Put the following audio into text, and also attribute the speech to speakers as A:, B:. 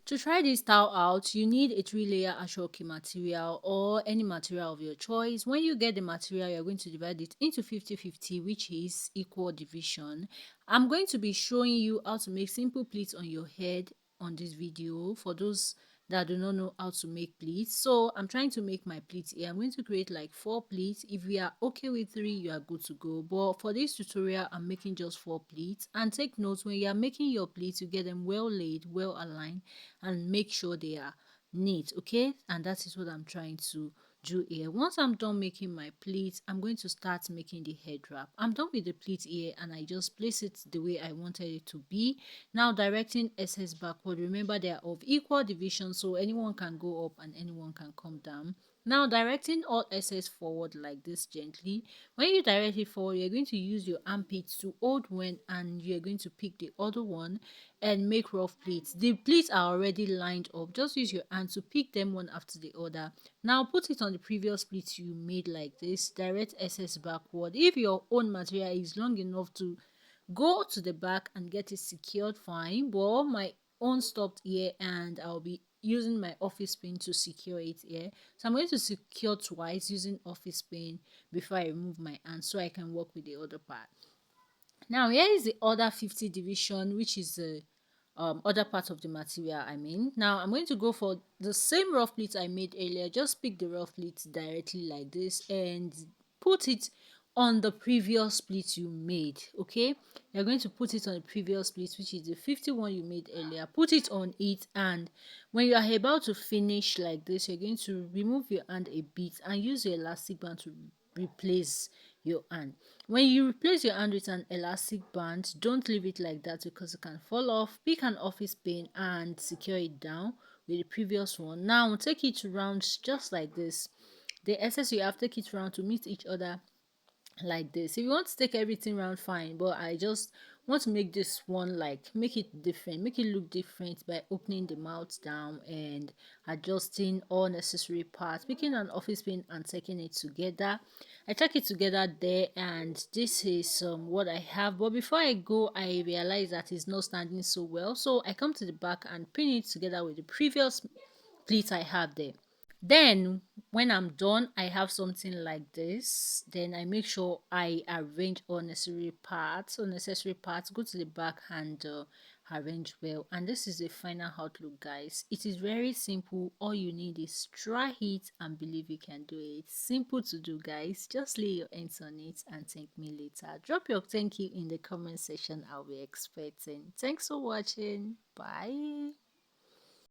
A: To try this style out, you need a 3-layer ashoki material or any material of your choice. When you get the material, you're going to divide it into 50-50, which is equal division. I'm going to be showing you how to make simple pleats on your head on this video for those that do not know how to make pleats. So I'm trying to make my pleats here. I'm going to create like 4 pleats. If we are okay with 3, you are good to go. But for this tutorial, I'm making just 4 pleats. And take note, when you are making your pleats, you get them well laid, well aligned, and make sure they are neat. Okay, and that is what I'm trying to do here. Once I'm done making my pleats, I'm going to start making the head wrap. I'm done with the pleat here, and I just place it the way I wanted it to be. Now directing SS backward, remember they are of equal division, so anyone can go up and anyone can come down. Now directing all SS forward like this gently. When you direct it forward, you're going to use your armpits to hold one, and you're going to pick the other one and make rough pleats. The pleats are already lined up. Just use your hand to pick them one after the other. Now put it on the previous pleats you made like this. Direct SS backward. If your own material is long enough to go to the back and get it secured, fine, but my own stopped here and I'll be using my office pin to secure it here. So I'm going to secure twice using office pin before I remove my hand so I can work with the other part. Now here is the other 50 division, which is the other part of the material. Now I'm going to go for the same rough pleat I made earlier. Just pick the rough pleat directly like this and put it on the previous pleat you made. Okay, you're going to put it on the previous pleat, which is the 51 you made earlier. Put it on it, and when you are about to finish like this, you're going to remove your hand a bit and use your elastic band to replace your hand. When you replace your hand with an elastic band, don't leave it like that because it can fall off. Pick an office pin and secure it down with the previous one. Now take it round just like this. The excess you have, take it round to meet each other like this. If you want to take everything round, fine, but I just want to make this one, like, make it different, make it look different by opening the mouth down and adjusting all necessary parts, picking an office pin and taking it together. I take it together there, and this is what I have. But before I go, I realize that it's not standing so well, so I come to the back and pin it together with the previous pleat I have there. Then when I'm done, I have something like this. Then I make sure I arrange unnecessary parts, go to the back and arrange well. And this is the final outlook, guys. It is very simple. All you need is try it and believe you can do it. Simple to do, guys. Just lay your hands on it and thank me later. Drop your thank you in the comment section. I'll be expecting. Thanks for watching. Bye.